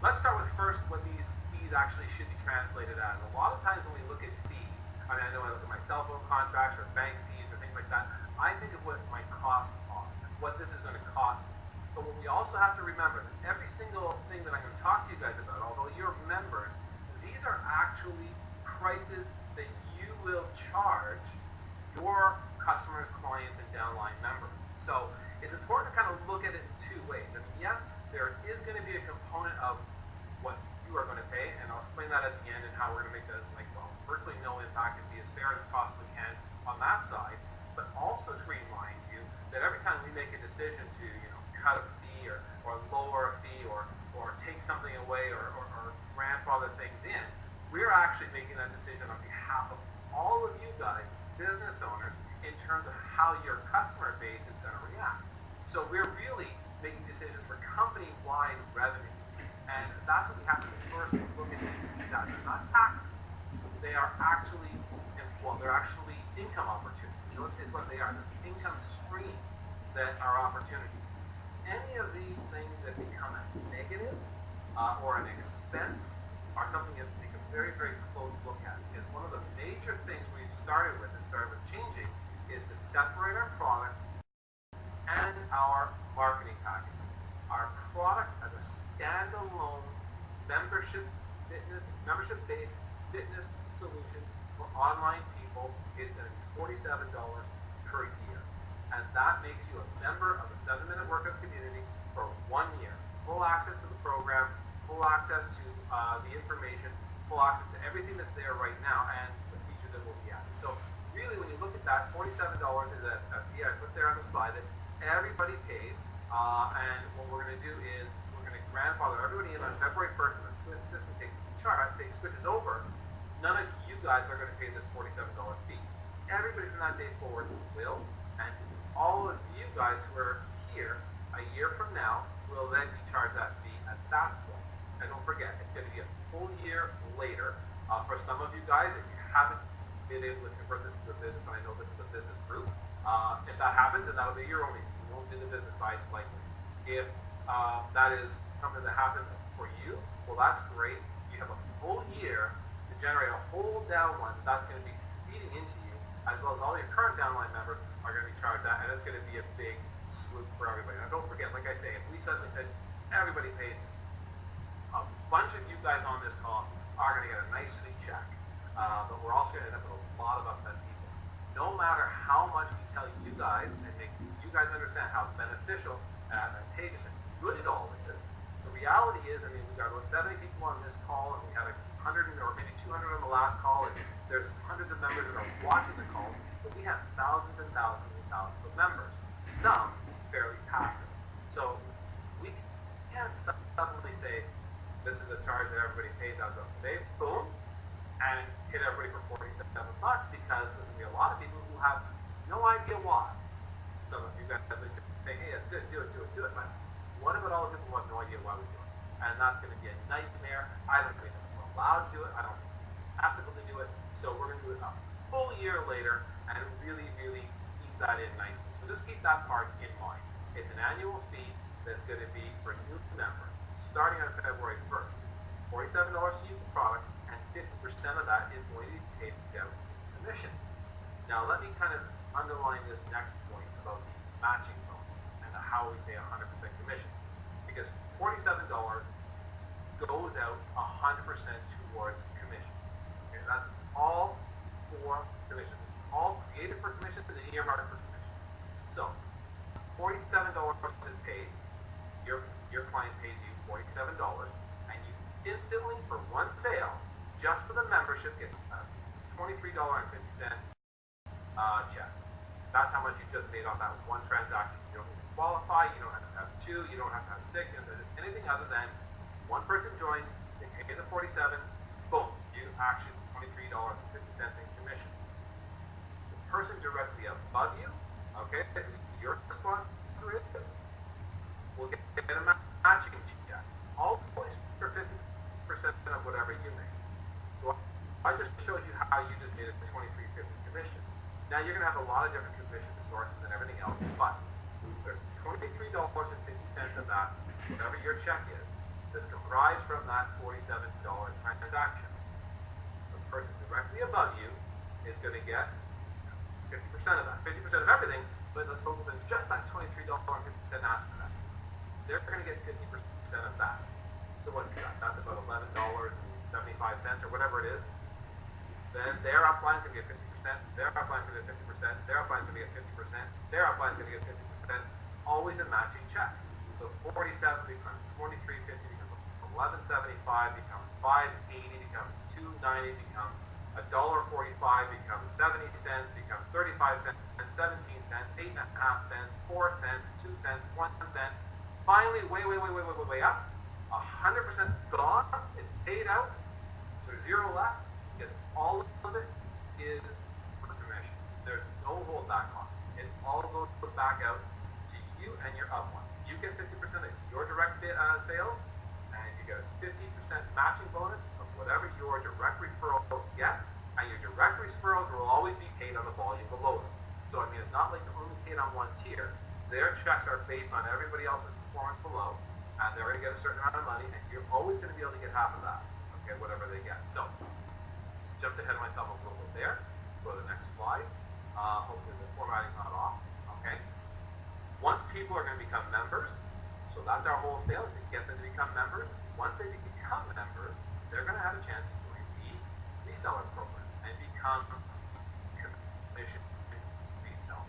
let's start with first what these fees actually should be translated as. A lot of times when we look at fees, I mean, I know I look at my cell phone contracts or bank fees or things like that, I think of what my costs are, what this is going to cost me. But what we also have to remember, that every single thing that I'm going to talk to you guys about, although you're members, these are actually prices that you will charge your customers, clients, and downline members. So it's important to kind of look at it in two ways. I mean, yes, there is going to be a component of what you are going to pay, and I'll explain that at the end and how we're going to make that, like, well, virtually no impact and be as fair as we possibly can on that side. But also to remind you that every time we make a decision to, cut a fee or lower a fee or take something away or grandfather things in, we're actually making that decision on behalf of all of you guys, business owners, in terms of how your customer base is going to react. So we're really making decisions for company-wide revenues. And that's what we have to first look at these fees as. They're not taxes. They are actually, they're actually income opportunities. Is what they are. They're income streams that are opportunities. Any of these things that become a negative or an expense are something that we take a very, very close look at. Because one of the major things we've started with changing is to separate our product and our marketing packages. Our product as a standalone membership-based fitness solution for online people is going to be $47 per year. And that makes you a member of the 7-Minute Workout community for 1 year. Full access to the program, full access to the information, full access to everything that's there right now, and the features that will be added. So really, when you look at that, $47 is a fee I put there on the slide that everybody pays. And what we're going to do is we're going to grandfather everybody in on February 1st when the system switches over. None of you guys are going to pay this $47 fee. Everybody from that day forward will, and all of you guys who are here a year from now will then be charged that fee at that point. And don't forget, it's going to be a full year later. For some of you guys, if you haven't been able to convert this to a business, and I know this is a business group, if that happens, then that'll be your only fee. You won't do the business side likely. If that is something that happens for you, well, that's great. You have a full year to generate a whole downline that's going to be feeding into you, as well as all your current downline members are going to be charged that, and it's going to be a big swoop for everybody. Now, don't forget, like I say, if we suddenly said everybody pays, a bunch of you guys on this call are going to get a nice sweet check, but we're also going to end up with a lot of upset people. No matter how much we tell you guys and make you guys understand how beneficial and advantageous and good it all is, the reality is, I mean, we got about 70 people on this call, and we had 100 or maybe 200 on the last call, and there's hundreds of members that are watching the call, but we have thousands and thousands and thousands of members, some fairly passive. So we can't suddenly say, this is a charge that everybody pays as of today, boom, and hit everybody for $47 because there's going to be a lot of people who have no idea why. Some of you guys say, hey, it's good, do it, but what about all the people who have no idea why we do it? And that's going to be a nightmare. I don't think we're allowed to do it. I don't think it's ethical to do it. So we're going to do it a full year later and really, really ease that in nicely. So just keep that part in mind. It's an annual fee that's going to be for new members, starting on February 1st. $47 to use the product, and 50% of that is going to be paid out in commissions. Now, let me kind of underline this next point about the matching bonus and how we say 100% commission. Because $47 goes out 100% towards commissions. Okay, that's all for commissions. All created for commissions and earmarked for commissions. So, $47 is paid. Your client pays you $47, and you instantly, for one sale, just for the membership, get a $23.50 check. That's how much you just made on that one transaction. You don't need to qualify. You don't have to have 2. You don't have to have 6. You don't have to do anything other than one person joins, they pay the $47, boom, you action $23.50 in commission. The person directly above you, okay, your sponsor is, will get a matching check, always for 50% of whatever you make. So I just showed you how you just made a $23.50 commission. Now you're going to have a lot of different commission sources and everything else, but there's $23.50 of that, whatever your check is, that's comprised from that $47 transaction. The person directly above you is going to get 50% of that, 50% of everything, but let's focus on just that $23.50 after that. They're going to get 50% of that. So what is that? That's about $11.75 or whatever it is. Then their upline is going to get 50%, their upline is going to get 50%, their upline is going to get 50%, their upline is going to get 50%, always a matching check. So 47 becomes 23.50, becomes 11.75, becomes 5.80, becomes 2.90, becomes $1.45, becomes 70 cents, becomes 35 cents, 17 cents, 8.5 cents, 4 cents, 2 cents, 1 cent. Finally, way up. 100% gone. It's paid out. There's zero left. Because all of it is for commission. There's no holdback on it. It all goes back out to you and your upline. You get 50% of your direct sales, and you get a 50% matching bonus of whatever your direct referrals get, and your direct referrals will always be paid on the volume below them. So I mean, it's not like they're only paid on one tier. Their checks are based on everybody else's performance below, and they're going to get a certain amount of money, and you're always going to be able to get half of that, okay, whatever they get. So, jumped ahead of myself a little bit there. Go to the next slide. Hopefully the formatting's not off, okay? Once people are going to become members, so that's our whole sale, is to get them to become members. Once they become members, they're going to have a chance to join the reseller program and become commission reseller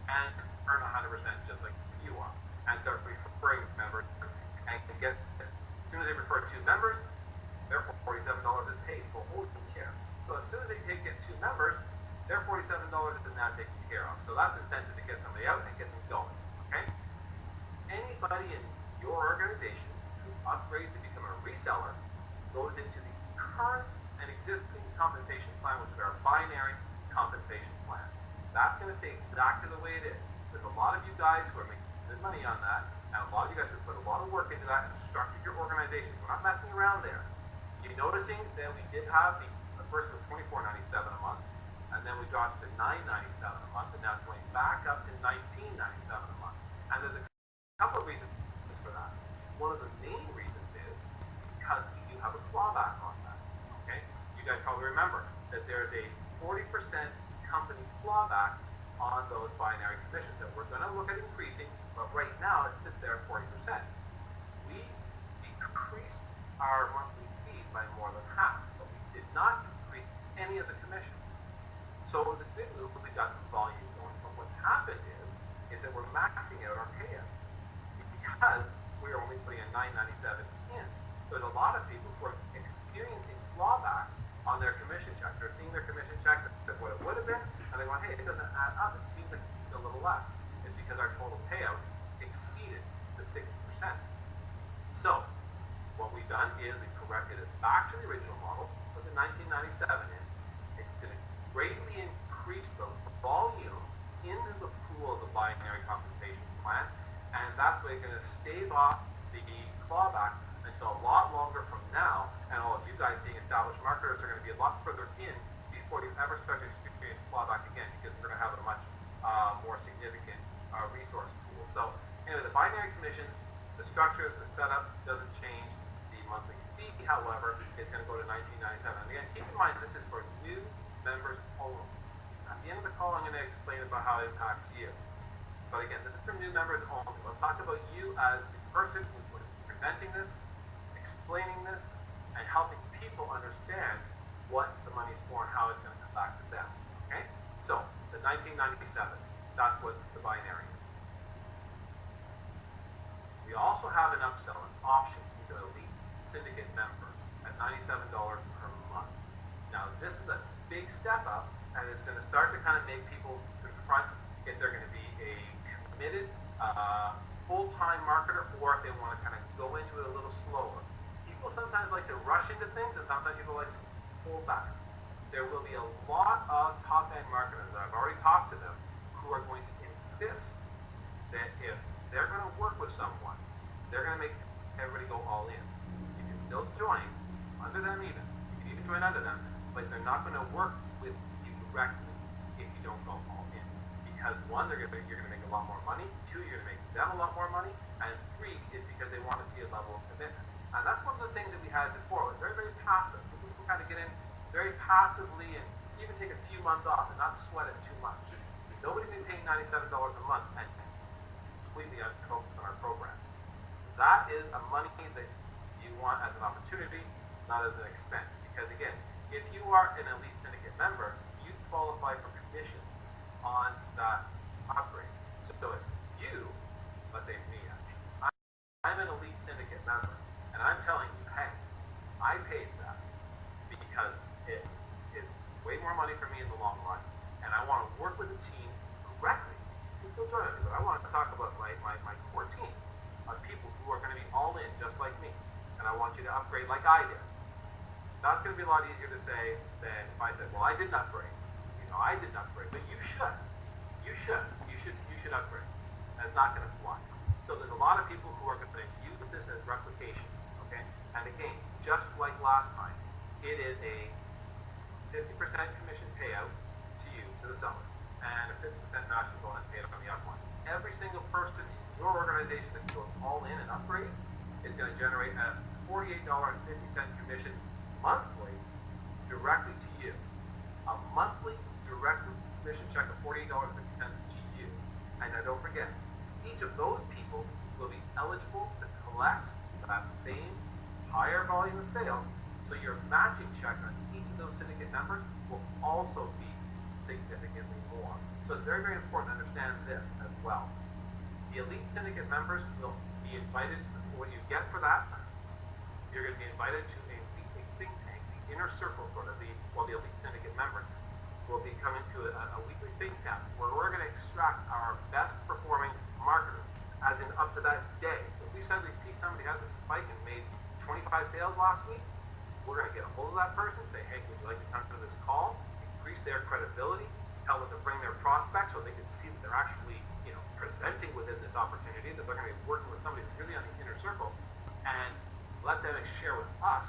and earn 100% just like you are, and start referring members and get, as soon as they refer 2 members, their $47 is paid for holding care. So as soon as they get 2 members, their $47 is now taken care of. So that's incentive to get somebody out and get them going, okay? Anybody in your organization who upgrades to become a reseller goes into the current and existing compensation plan, which is our binary compensation plan. That's going to stay exactly the way it is. There's a lot of you guys who are making good money on that, and a lot of you guys have put a lot of work into that and structured your organization. We're not messing around there. You're noticing that we did have the first was $24.97 a month, and then we dropped to $9.97 a month, and now it's going back up to $19.97 a month. And there's a couple of reasons for that. One of the main reasons is because we do have a clawback on that. Okay? You guys probably remember that there's a 40% company clawback on those binary commissions that we're going to look at increasing, but right now it sits there at 40%. We decreased our monthly fee by more than half, but we did not increase any of the commissions. So it was a good move, but we got some volume going. But what's happened is that we're maxing out our payouts because we're only putting a $9.97 in. There's a lot of people who are experiencing clawback on their commission checks. They're seeing their commission checks at what it would have been, and they go, hey, it doesn't add up. It seems like it's a little less. It's because our total payouts exceeded the 60%. So what we've done is we corrected it back to the original model, put the 1997 in. It's going to greatly increase the volume into the pool of the binary compensation plan, and that's why you're going to stave off the clawback until a lot longer from now, and all of you guys being established marketers are going to be a lot further in before you ever start to experience clawback again, because we're going to have a much more significant resource pool. So anyway, the binary commissions, the structure, the setup doesn't change. The monthly fee, however, is going to go to $19.97. Again, keep in mind this is for new members only. At the end of the call, I'm going to explain about how it impacts you. But again, this is for new members only. Let's talk about you as the person who's presenting this, explaining this, and helping people understand what the money's for and how it's going to come back to them. Okay? So, the 1997, that's what the binary is. We also have an upsell, an option to an elite syndicate member at $97 per month. Now, this is a big step up, and it's going to start to kind of make people confront if they're going to be a committed full-time marketer, or if they want to kind of go into it a little slower. People sometimes like to rush into things, and sometimes people like to hold back. There will be a lot of top-end marketers, I've already talked to them, who are going to insist that if they're going to work with someone, they're going to make everybody go all in. You can still join under them even. You can even join under them, but they're not going to work with you directly if you don't go all in. Because one, you're going to make a lot more money. Two, you're going to make them a lot more money. And three, is because they want to see a level of commitment. And that's one of the things that we had before. It was very, very passive. People can kind of get in very passively and even take a few months off and not sweat it too much. Nobody's been paying $97 a month and completely unfocused on our program. That is a money that you want as an opportunity, not as an expense. Because again, if you are an Elite Syndicate member, you qualify for commissions on that upgrade. So if you, let's say me, I'm an Elite Syndicate member, and I'm telling you, hey, I paid that because it is way more money for me in the long run, and I want to work with the team directly. You can still join me, but I want to talk about my core team of people who are going to be all in just like me, and I want you to upgrade like I did. That's going to be a lot easier to say than if I said, well, I didn't upgrade. I didn't upgrade, but you should. You should upgrade. That's not going to fly. So there's a lot of people who are going to use this as replication, okay? And again, just like last time, it is a 50% commission payout to you, to the seller, and a 50% matching bonus paid on the upfront. Every single person in your organization that goes all in and upgrades is going to generate a $48.50 commission monthly directly to you. A monthly direct commission check of $48.50 to you. And now don't forget, each of those people will be eligible to collect that same higher volume of sales. So your matching check on each of those syndicate members will also be significantly more. So it's very, very important to understand this as well. The Elite Syndicate members will be invited, what you get for that, you're going to be invited to a weekly think tank, the inner circle sort of, the Elite Syndicate members will be coming to a weekly think tank where we're going to extract our best performing marketers, as in up to that day. If we suddenly see somebody has a spike and made 25 sales last week, we're going to get a hold of that person, say, hey, would you like to come to this call, increase their credibility, tell them to bring their prospects so they can see that they're actually, presenting within this opportunity, that they're going to be working with somebody who's really on the inner circle, and let them share with us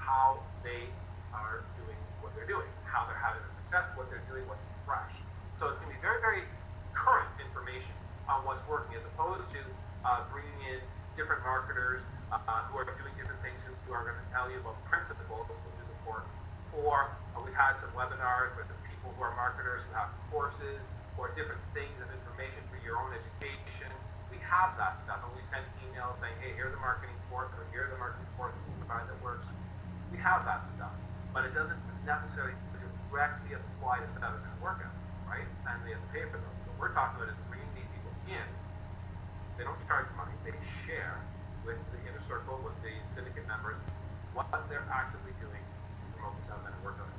how they are doing what they're doing, how they're having success, what they're doing, what's fresh. So it's going to be very, very current information on what's working, as opposed to bringing in different marketers who are doing different things, who are going to tell you about principles, which is important. Or we've had some webinars with the people who are marketers who have courses or different things of information for your own education. We have that stuff, and we send emails saying, hey, here's the marketing course, or here's the marketing course that works. We have that stuff, but it doesn't necessarily directly apply to 7-minute workout, right? And they have to pay for those. What we're talking about is bringing these people in. They don't charge money. They share with the inner circle, with the syndicate members, what they're actively doing to promote the 7-minute workout.